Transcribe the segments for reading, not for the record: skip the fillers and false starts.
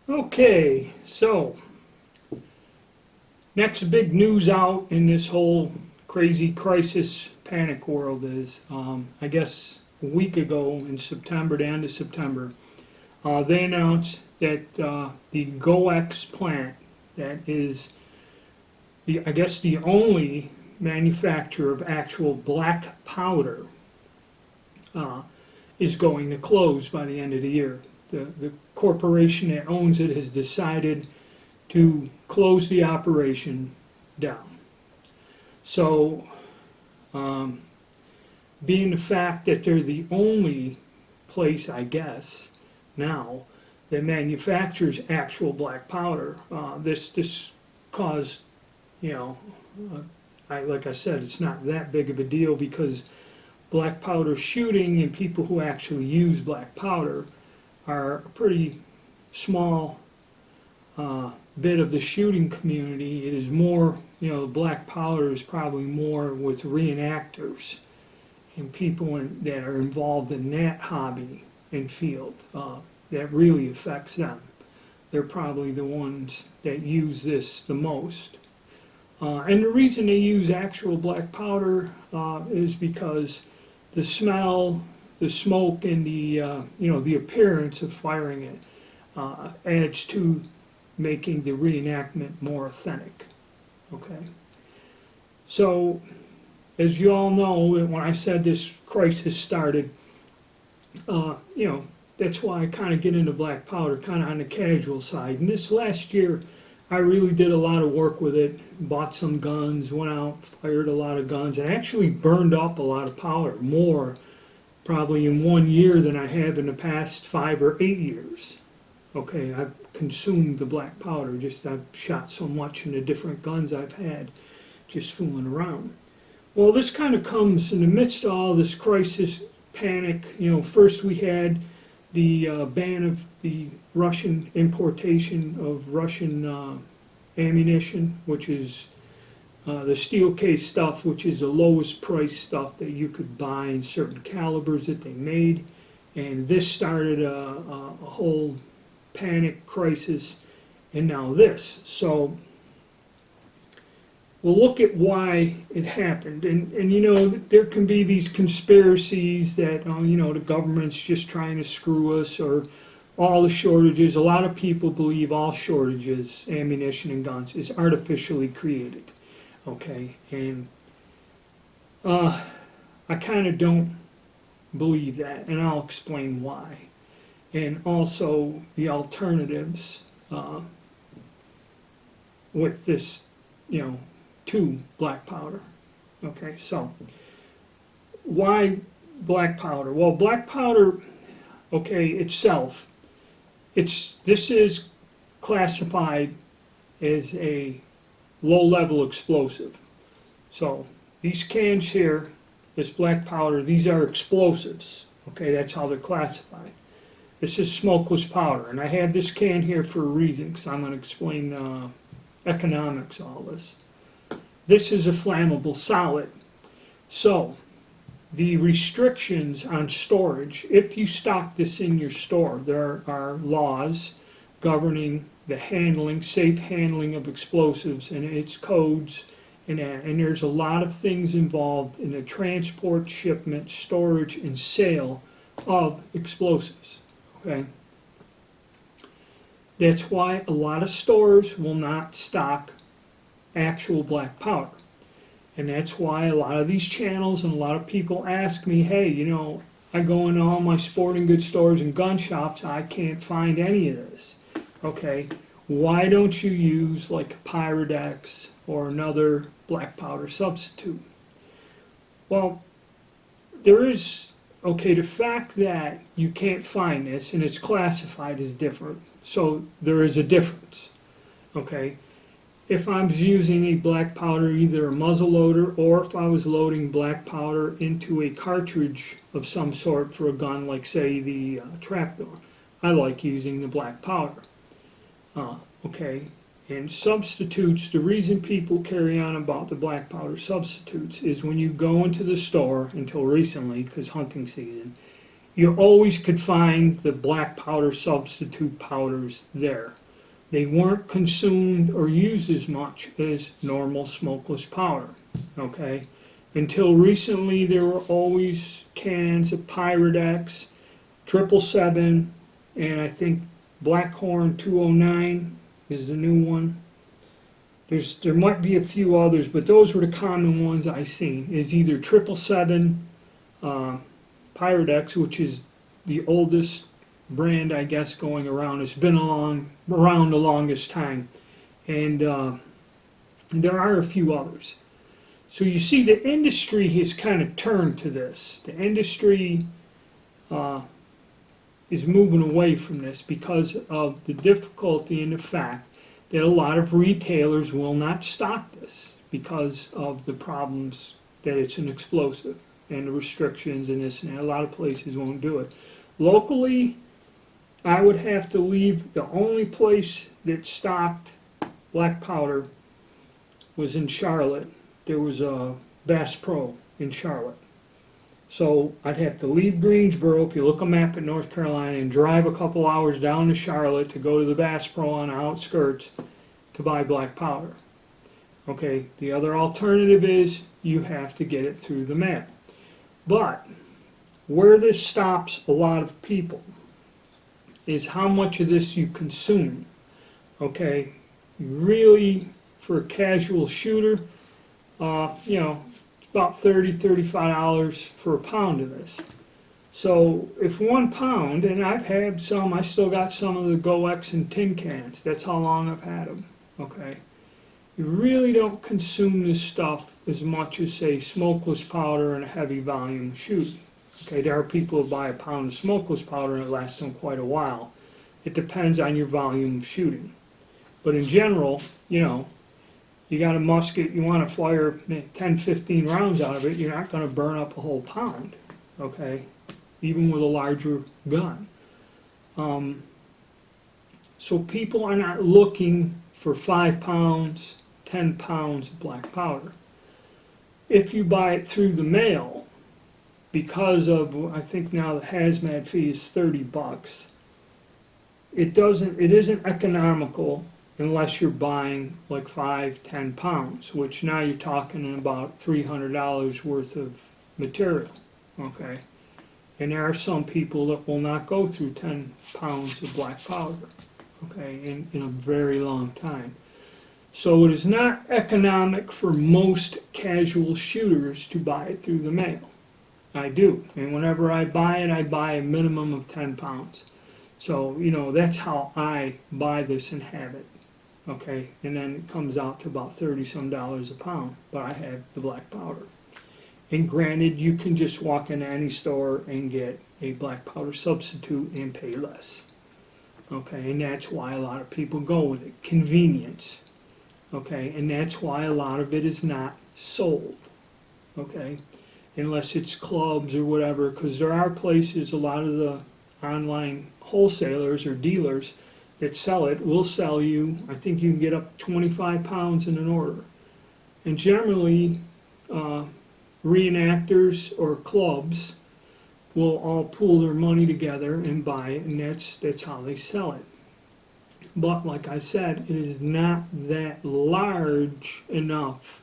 Okay, so next big news out in this whole crazy crisis panic world is, I guess a week ago in September, the end of September, they announced that the Goex plant, that is I guess the only manufacturer of actual black powder, uh, is going to close by the end of the year. The corporation that owns it has decided to close the operation down. So, um, being the fact that they're the only place, I guess, now that manufactures actual black powder, this caused, you know, like I said, it's not that big of a deal because black powder shooting and people who actually use black powder are a pretty small bit of the shooting community. It is more, black powder is probably more with reenactors and people that are involved in that hobby and field. That really affects them. They're probably the ones that use this the most. And the reason they use actual black powder is because the smell, the smoke, and the appearance of firing it adds to making the reenactment more authentic. Okay, so as you all know, when I said this crisis started, uh, you know, that's why I kind of get into black powder, kind of on the casual side. And this last year, I really did a lot of work with it. Bought some guns, went out, fired a lot of guns, and actually burned up a lot of powder, more probably in 1 year than I have in the past 5 or 8 years. Okay, I've consumed the black powder. Just I've shot so much in the different guns I've had, just fooling around. Well, this kind of comes in the midst of all this crisis, panic. First we had the ban of the Russian importation of Russian ammunition, which is the steel case stuff, which is the lowest price stuff that you could buy in certain calibers that they made. And this started a whole panic crisis, and now this. So we'll look at why it happened. And there can be these conspiracies that, the government's just trying to screw us, or all the shortages. A lot of people believe all shortages, ammunition and guns, is artificially created. Okay, and I kind of don't believe that, and I'll explain why. And also the alternatives with this, to black powder. Okay, so why black powder? Well, black powder, okay, itself, this is classified as a low-level explosive. So these cans here, this black powder, these are explosives. Okay, that's how they're classified. This is smokeless powder, and I have this can here for a reason, because I'm going to explain economics of all this. This is a flammable solid. So the restrictions on storage, if you stock this in your store, there are laws governing the handling, safe handling of explosives, and its codes, and there's a lot of things involved in the transport, shipment, storage, and sale of explosives. Okay, that's why a lot of stores will not stock actual black powder. And that's why a lot of these channels and a lot of people ask me, hey, I go in all my sporting goods stores and gun shops, I can't find any of this. Okay, why don't you use like Pyrodex or another black powder substitute? Well, there is, okay, the fact that you can't find this and it's classified as different, so there is a difference. Okay, if I was using a black powder, either a muzzle loader, or if I was loading black powder into a cartridge of some sort for a gun, like say the trapdoor, I like using the black powder. Okay, and substitutes, the reason people carry on about the black powder substitutes is when you go into the store, until recently, because hunting season, you always could find the black powder substitute powders there. They weren't consumed or used as much as normal smokeless powder, okay? Until recently, there were always cans of Pyrex, 777, and I think Blackhorn 209 is the new one. There might be a few others, but those were the common ones I seen. Is either 777, Pyrex, which is the oldest brand, I guess, going around. It's been around the longest time, and there are a few others. So you see, the industry has kind of turned to this. The industry is moving away from this because of the difficulty and the fact that a lot of retailers will not stock this because of the problems that it's an explosive and the restrictions and this and that. A lot of places won't do it. Locally, I would have to leave. The only place that stocked black powder was in Charlotte. There was a Bass Pro in Charlotte. So I'd have to leave Greensboro, if you look a map in North Carolina, and drive a couple hours down to Charlotte to go to the Bass Pro on the outskirts to buy black powder. Okay, the other alternative is you have to get it through the mail. But where this stops a lot of people is how much of this you consume. Okay, really, for a casual shooter, it's about $30–$35 for a pound of this. So if 1 pound, and I've had some, I still got some of the Goex in tin cans. That's how long I've had them. Okay, you really don't consume this stuff as much as, say, smokeless powder and a heavy volume shoot. Okay, there are people who buy a pound of smokeless powder and it lasts them quite a while. It depends on your volume of shooting. But in general, you got a musket, you want to fire 10–15 rounds out of it, you're not going to burn up a whole pound, okay, even with a larger gun. So people are not looking for 5 pounds, 10 pounds of black powder. If you buy it through the mail, because of, I think now the hazmat fee is $30, it isn't economical unless you're buying like 5–10 pounds, which now you're talking about $300 worth of material, okay? And there are some people that will not go through 10 pounds of black powder, okay, in a very long time. So it is not economic for most casual shooters to buy it through the mail. I do, and whenever I buy it, I buy a minimum of 10 pounds. So, that's how I buy this and have it. Okay, and then it comes out to about $30-some a pound, but I have the black powder. And granted, you can just walk into any store and get a black powder substitute and pay less. Okay, and that's why a lot of people go with it, convenience. Okay, and that's why a lot of it is not sold. Okay, unless it's clubs or whatever, because there are places, a lot of the online wholesalers or dealers that sell it will sell you, I think you can get up 25 pounds in an order. And generally, reenactors or clubs will all pool their money together and buy it, and that's how they sell it. But like I said, it is not that large enough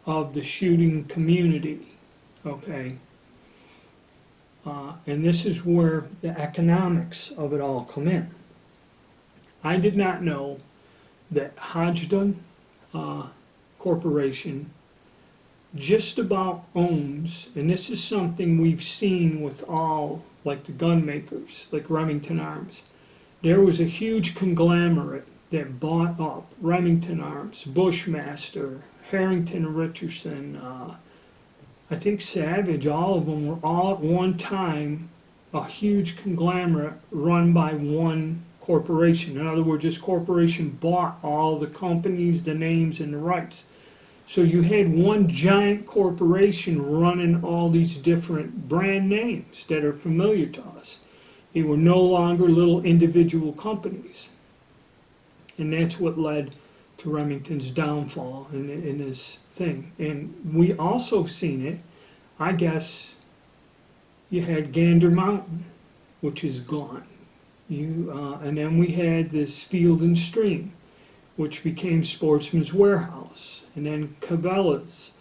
of the shooting community, okay? And this is where the economics of it all come in. I did not know that Hodgdon Corporation just about owns, and this is something we've seen with all, like the gun makers, like Remington Arms. There was a huge conglomerate that bought up Remington Arms, Bushmaster, Harrington and Richardson, I think Savage, all of them were all at one time a huge conglomerate run by one corporation. In other words, this corporation bought all the companies, the names, and the rights. So you had one giant corporation running all these different brand names that are familiar to us. They were no longer little individual companies. And that's what led to Remington's downfall in this thing. And we also seen it, I guess, you had Gander Mountain, which is gone. And then we had this Field and Stream, which became Sportsman's Warehouse, and then Cabela's.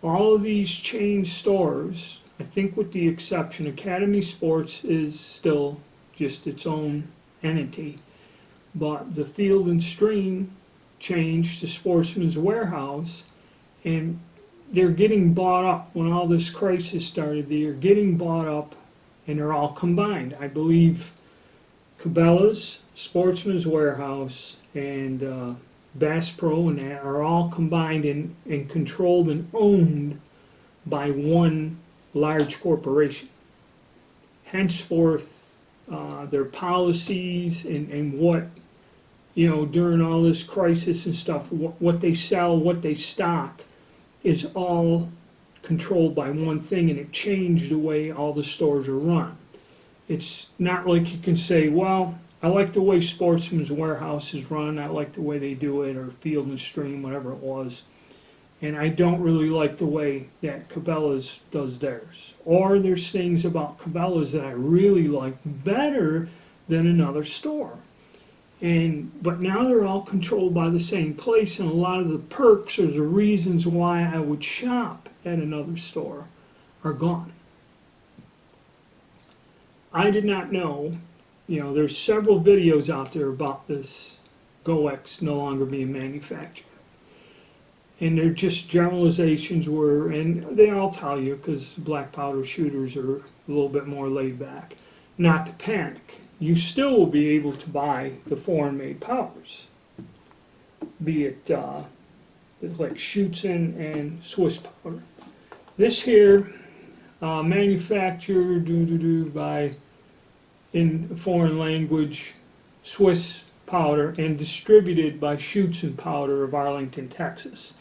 All of these chain stores, I think with the exception, Academy Sports is still just its own entity, but the Field and Stream changed to Sportsman's Warehouse, and they're getting bought up. When all this crisis started, they're getting bought up, and they're all combined. I believe Cabela's, Sportsman's Warehouse, and Bass Pro and that are all combined and controlled and owned by one large corporation. Henceforth, their policies and what, during all this crisis and stuff, what they sell, what they stock, is all controlled by one thing, and it changed the way all the stores are run. It's not like you can say, well, I like the way Sportsman's Warehouse is run, I like the way they do it, or Field and Stream, whatever it was. And I don't really like the way that Cabela's does theirs. Or there's things about Cabela's that I really like better than another store. But now they're all controlled by the same place, and a lot of the perks or the reasons why I would shop at another store are gone. I did not know, there's several videos out there about this Goex no longer being manufactured. And they're just generalizations and they all tell you, because black powder shooters are a little bit more laid back, not to panic. You still will be able to buy the foreign-made powders, be it like Schutzen and Swiss powder. This here, manufactured by, in foreign language, Swiss powder, and distributed by Schutzen Powder of Arlington, Texas.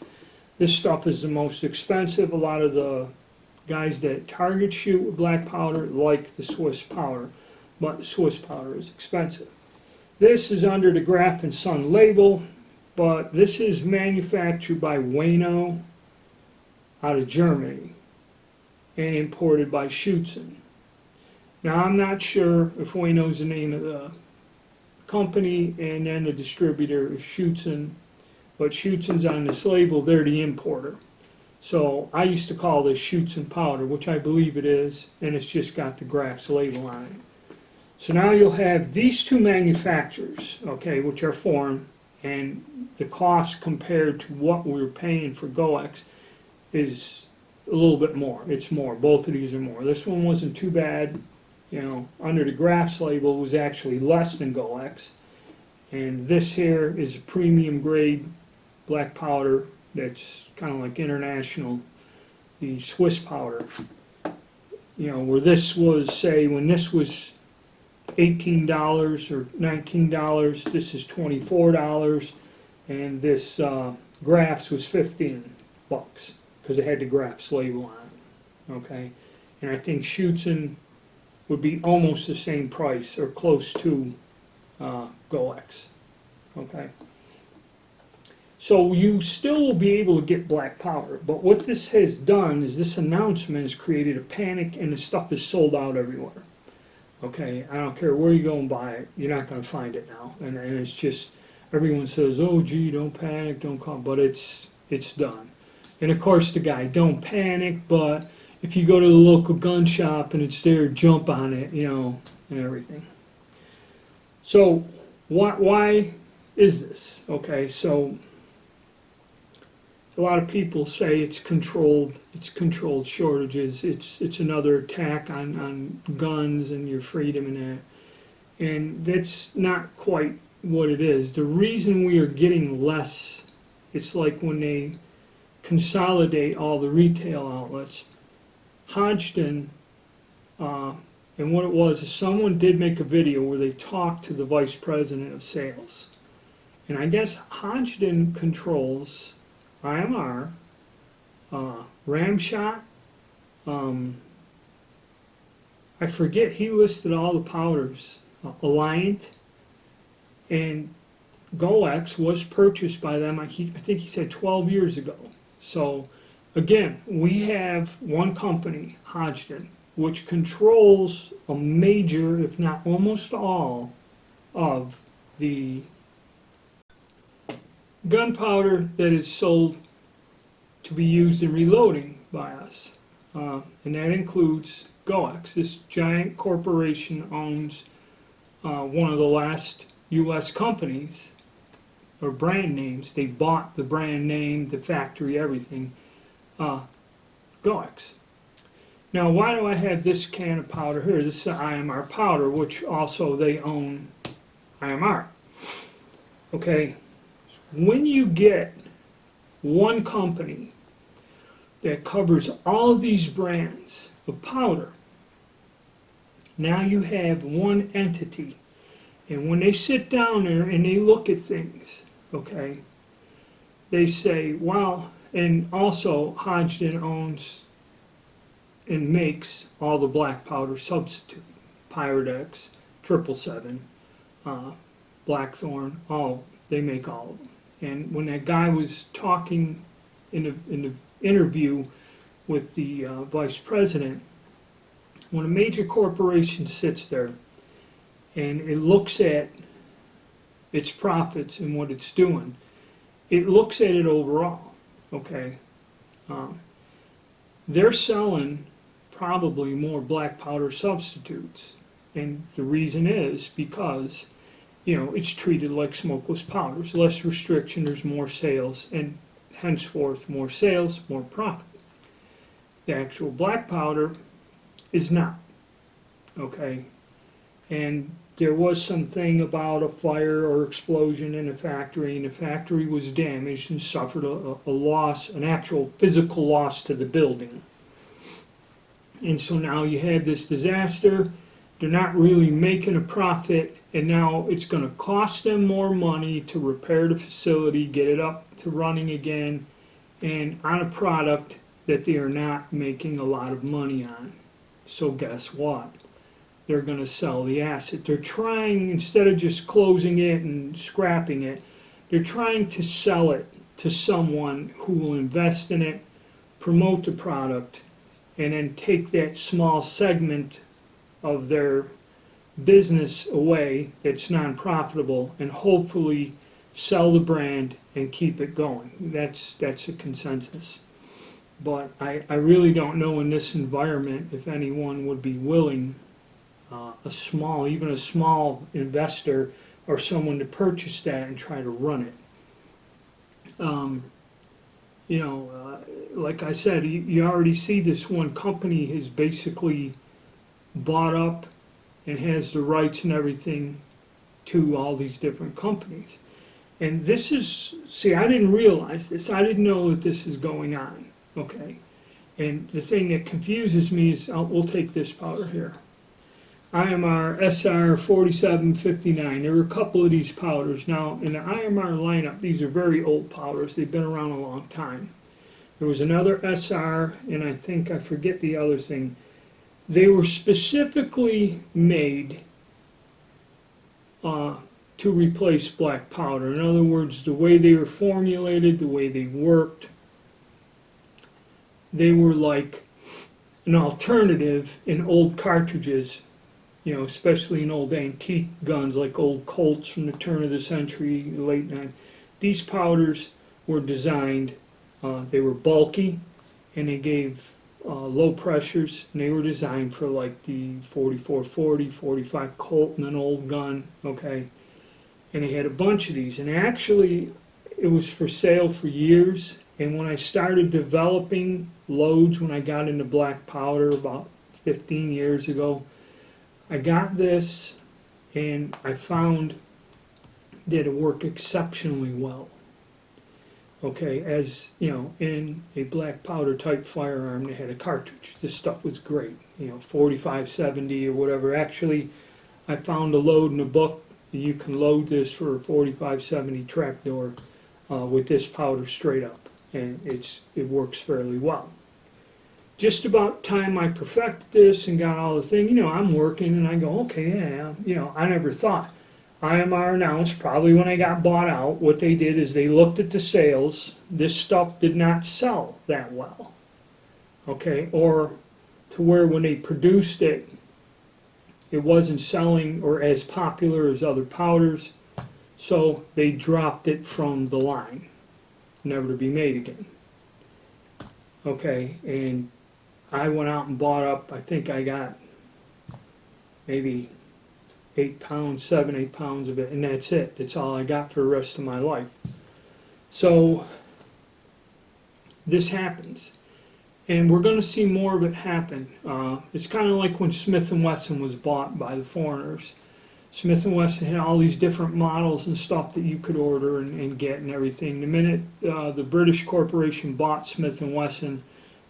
This stuff is the most expensive. A lot of the guys that target shoot with black powder like the Swiss powder, but the Swiss powder is expensive. This is under the Graf and Son label, but this is manufactured by Wano out of Germany and imported by Schutzen. Now, I'm not sure if Wano's the name of the company and then the distributor is Schutzen, but Schutzen's on this label, they're the importer. So I used to call this Schutzen powder, which I believe it is, and it's just got the Graf's label on it. So now you'll have these two manufacturers, okay, which are foreign, and the cost compared to what we're paying for Goex is a little bit more. It's more. Both of these are more. This one wasn't too bad. Under the Graf's label was actually less than Goex. And this here is a premium grade black powder that's kind of like international, the Swiss powder. Where this was, say, when this was $18 or $19, this is $24, and this Graf's was $15 because it had the Graf's label on it. Okay, and I think Schutzen would be almost the same price or close to Goex. Okay, so you still will be able to get black powder, but what this has done is this announcement has created a panic, and the stuff is sold out everywhere. Okay, I don't care where you go and buy it, you're not going to find it now. And it's just, everyone says, oh gee, don't panic, don't call, but it's done. And of course the guy, don't panic, but if you go to the local gun shop and it's there, jump on it, and everything. So why is this? Okay, so a lot of people say it's controlled shortages, it's another attack on guns and your freedom and that. And that's not quite what it is. The reason we are getting less, it's like when they consolidate all the retail outlets. Hodgdon, and what it was is someone did make a video where they talked to the vice president of sales. And I guess Hodgdon controls IMR, Ramshot, I forget, he listed all the powders, Alliant, and Goex was purchased by them, I think he said 12 years ago. So again, we have one company, Hodgdon, which controls a major, if not almost all, of the gunpowder that is sold to be used in reloading by us. And that includes Goex. This giant corporation owns one of the last U.S. companies or brand names. They bought the brand name, the factory, everything. Goex. Now, why do I have this can of powder here? This is IMR powder, which also they own IMR. Okay, when you get one company that covers all of these brands of powder, now you have one entity. And when they sit down there and they look at things, okay, they say, well, and also Hodgdon owns and makes all the black powder substitute, Pyrodex, 777, Blackthorn, all, they make all of them. And when that guy was talking in the interview with the vice president, when a major corporation sits there and it looks at its profits and what it's doing, it looks at it overall, okay? They're selling probably more black powder substitutes, and the reason is because, you know, it's treated like smokeless powders. Less restriction, there's more sales, and henceforth more sales, more profit. The actual black powder is not, okay? And there was something about a fire or explosion in a factory, and the factory was damaged and suffered a loss, an actual physical loss to the building. And so now you have this disaster, they're not really making a profit, and now it's going to cost them more money to repair the facility, get it up to running again, and on a product that they are not making a lot of money on. So guess what? They're going to sell the asset. They're trying, instead of just closing it and scrapping it, they're trying to sell it to someone who will invest in it, promote the product, and then take that small segment of their business away that's non-profitable and hopefully sell the brand and keep it going. That's a consensus. But I really don't know in this environment if anyone would be willing, even a small investor or someone, to purchase that and try to run it. Like I said, you already see this one company has basically bought up and has the rights and everything to all these different companies. And this is, see, I didn't realize this. I didn't know that this is going on, okay? And the thing that confuses me is, we'll take this powder here. IMR SR 4759. There were a couple of these powders. Now, in the IMR lineup, these are very old powders. They've been around a long time. There was another SR, and I forget the other thing. They were specifically made to replace black powder. In other words, the way they were formulated, the way they worked, they were like an alternative in old cartridges, you know, especially in old antique guns like old Colts from the turn of the century, late 90s. These powders were designed, they were bulky, and they gave low pressures, and they were designed for like the 4440, 45 Colt and an old gun, okay? And they had a bunch of these, and actually it was for sale for years. And when I started developing loads, when I got into black powder about 15 years ago, I got this and I found that it worked exceptionally well. Okay, as you know, in a black powder type firearm, they had a cartridge. This stuff was great, you know, 4570 or whatever. Actually, I found a load in a book. You can load this for a 4570 trapdoor with this powder straight up, and it works fairly well. Just about time I perfected this and got all the thing, you know, I'm working and I go, okay, yeah, you know, I never thought. IMR announced, probably when I got bought out, what they did is they looked at the sales. This stuff did not sell that well, okay, or to where when they produced it, it wasn't selling or as popular as other powders, so they dropped it from the line, never to be made again. Okay, and I went out and bought up, I think I got maybe 8 pounds, 7, 8 pounds of it, and that's it. That's all I got for the rest of my life. So this happens, and we're going to see more of it happen. It's kind of like when Smith & Wesson was bought by the foreigners. Smith & Wesson had all these different models and stuff that you could order and get and everything. The minute the British corporation bought Smith & Wesson,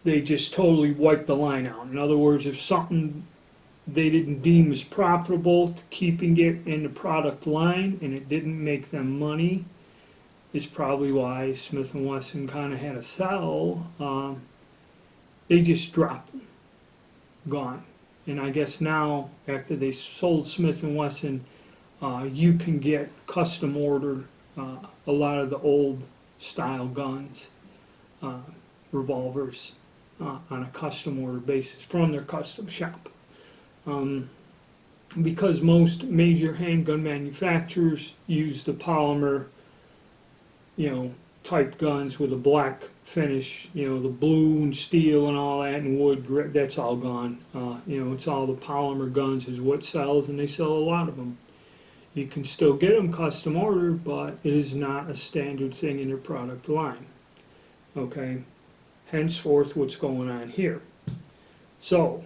they just totally wiped the line out. In other words, if something they didn't deem as profitable, keeping it in the product line, and it didn't make them money, is probably why Smith & Wesson kind of had to sell. They just dropped them, gone. And I guess now, after they sold Smith & Wesson, you can get custom ordered a lot of the old style guns, revolvers, on a custom order basis from their custom shop. Because most major handgun manufacturers use the polymer, type guns with a black finish, the blue and steel and all that, and wood, that's all gone. It's all the polymer guns is what sells, and they sell a lot of them. You can still get them custom ordered, but it is not a standard thing in their product line. Okay, henceforth what's going on here. So,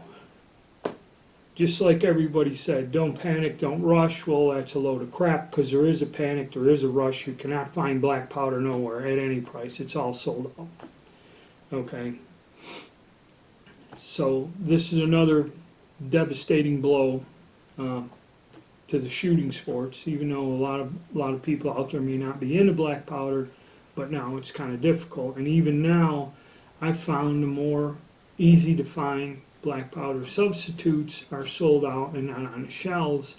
just like everybody said, don't panic, don't rush. Well, that's a load of crap, because there is a panic, there is a rush. You cannot find black powder nowhere at any price. It's all sold out. Okay. So this is another devastating blow to the shooting sports. Even though a lot of people out there may not be into black powder, but now it's kind of difficult. And even now, I found the more easy to find black powder substitutes are sold out and not on the shelves,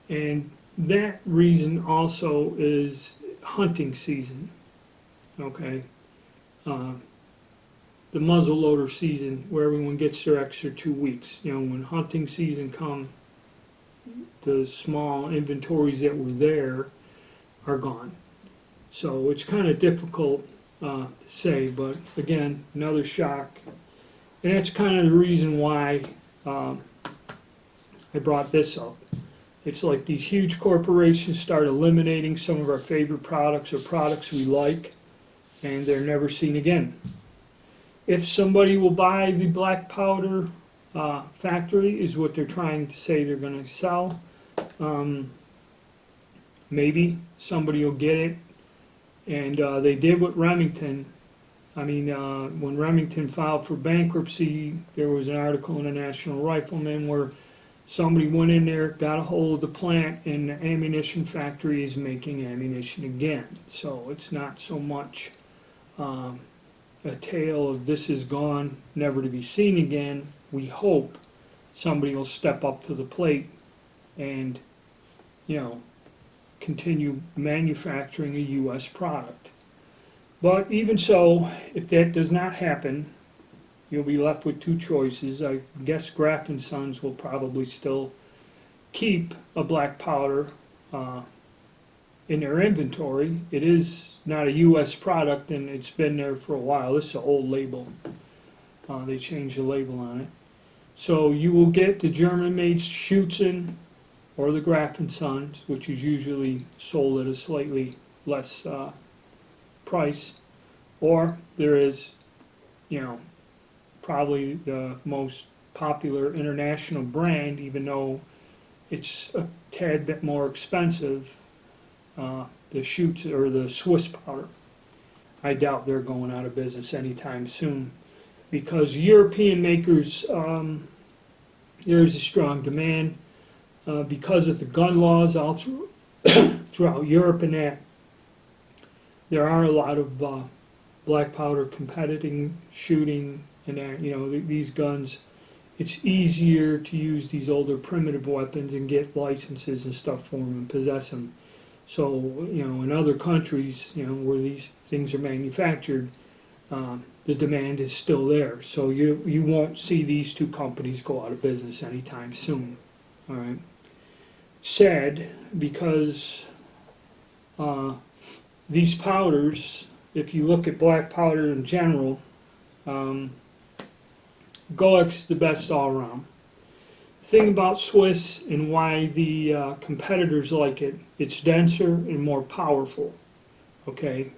and that reason also is hunting season. Okay, the muzzleloader season, where everyone gets their extra 2 weeks. When hunting season comes, the small inventories that were there are gone. So it's kind of difficult to say, but again, another shock. And that's kind of the reason why I brought this up. It's like these huge corporations start eliminating some of our favorite products or products we like, and they're never seen again. If somebody will buy the black powder factory, is what they're trying to say they're going to sell, maybe somebody will get it. And they did with Remington. When Remington filed for bankruptcy, there was an article in the National Rifleman where somebody went in there, got a hold of the plant, and the ammunition factory is making ammunition again. So it's not so much a tale of this is gone, never to be seen again. We hope somebody will step up to the plate and, continue manufacturing a U.S. product. But even so, if that does not happen, you'll be left with two choices. I guess Graff & Sons will probably still keep a black powder in their inventory. It is not a U.S. product, and it's been there for a while. This is an old label. They changed the label on it. So you will get the German-made Schützen or the Graff & Sons, which is usually sold at a slightly less price, or there is, probably the most popular international brand, even though it's a tad bit more expensive, the Schütz or the Swiss powder. I doubt they're going out of business anytime soon, because European makers, there is a strong demand because of the gun laws all throughout Europe, and that there are a lot of black powder competing, shooting, and that, these guns, it's easier to use these older primitive weapons and get licenses and stuff for them and possess them. So, in other countries, where these things are manufactured, the demand is still there. So you won't see these two companies go out of business anytime soon. All right. Sad because these powders, if you look at black powder in general, Goex the best all around. The thing about Swiss and why the competitors like it, it's denser and more powerful. Okay,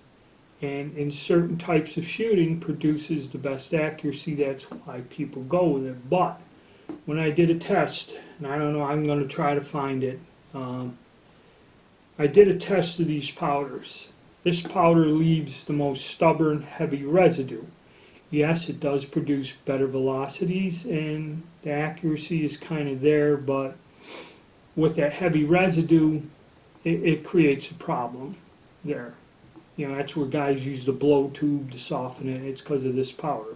and in certain types of shooting produces the best accuracy. That's why people go with it. But when I did a test, and I don't know, I'm going to try to find it. I did a test of these powders. This powder leaves the most stubborn, heavy residue. Yes, it does produce better velocities, and the accuracy is kind of there, but with that heavy residue, it creates a problem there. You know, that's where guys use the blow tube to soften it. It's because of this powder.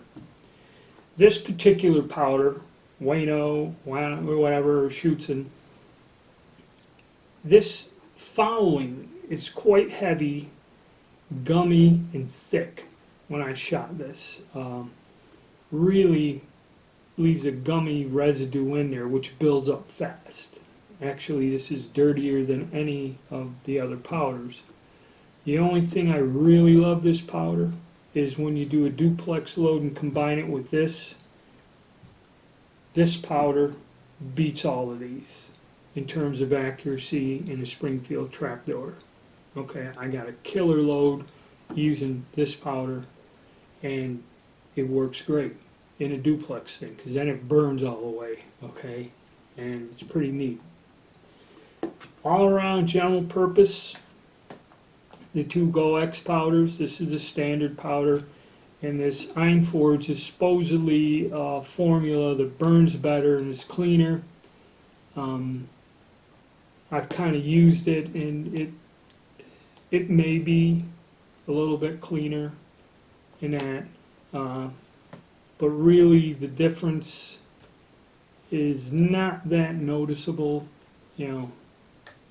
This particular powder, Wano, or whatever, shoots in, this fouling is quite heavy, gummy, and thick. When I shot this, really leaves a gummy residue in there, which builds up fast. Actually, this is dirtier than any of the other powders. The only thing I really love this powder is when you do a duplex load and combine it with this. This powder beats all of these in terms of accuracy in a Springfield trapdoor. Okay, I got a killer load using this powder, and it works great in a duplex thing because then it burns all the way. Okay, and it's pretty neat. All around general purpose, the two Goex powders. This is the standard powder, and this Einforge is supposedly a formula that burns better and is cleaner. I've kind of used it, and it may be a little bit cleaner in that, but really the difference is not that noticeable. You know,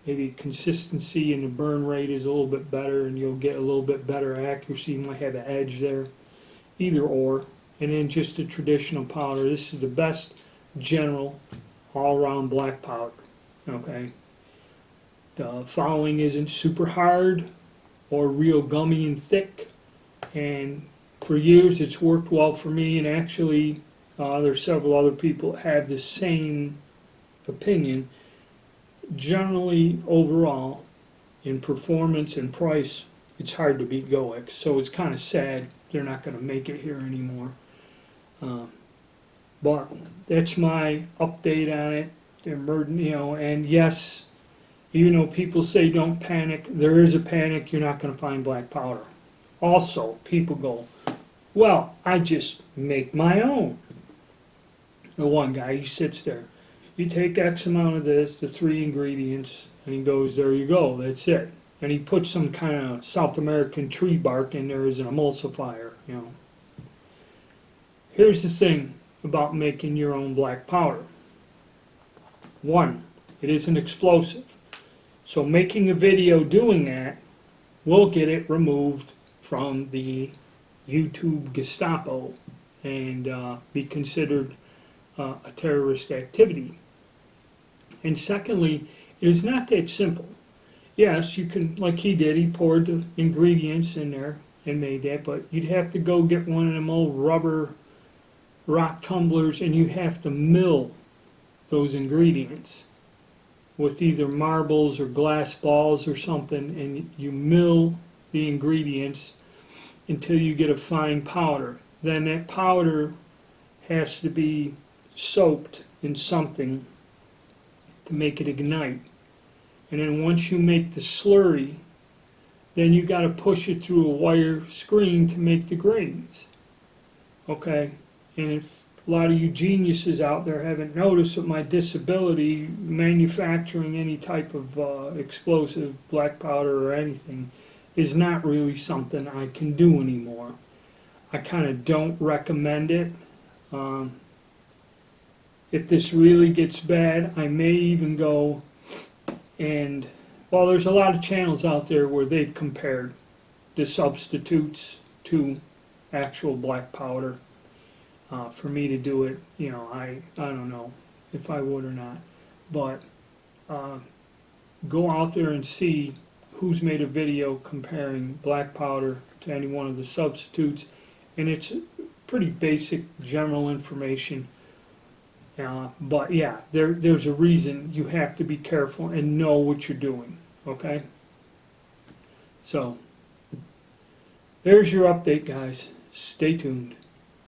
maybe consistency and the burn rate is a little bit better, and you'll get a little bit better accuracy. You might have an edge there, either or. And then just a traditional powder. This is the best general all-around black powder. Okay, the fouling isn't super hard or real gummy and thick, and for years it's worked well for me. And actually, there's several other people that have the same opinion. Generally, overall, in performance and price, it's hard to beat Goex. So it's kind of sad they're not going to make it here anymore. But that's my update on it. You know, and yes, even though people say don't panic, there is a panic. You're not going to find black powder. Also, people go, well, I just make my own. The one guy, he sits there. You take X amount of this, the 3 ingredients, and he goes, there you go, that's it. And he puts some kind of South American tree bark in there as an emulsifier, you know. Here's the thing about making your own black powder. One, it isn't explosive. So making a video doing that will get it removed from the YouTube Gestapo and be considered a terrorist activity. And secondly, it is not that simple. Yes, you can, like he did, he poured the ingredients in there and made that, but you'd have to go get one of them old rubber rock tumblers, and you have to mill those ingredients with either marbles or glass balls or something, and you mill the ingredients until you get a fine powder. Then that powder has to be soaked in something to make it ignite. And then once you make the slurry, then you got to push it through a wire screen to make the grains. Okay? And if a lot of you geniuses out there haven't noticed, with my disability, manufacturing any type of explosive black powder or anything is not really something I can do anymore. I kind of don't recommend it. If this really gets bad, I may even go and, well, there's a lot of channels out there where they've compared the substitutes to actual black powder. For me to do it, I don't know if I would or not, but go out there and see who's made a video comparing black powder to any one of the substitutes, and it's pretty basic general information. But yeah, there's a reason you have to be careful and know what you're doing, okay? So, there's your update, guys. Stay tuned.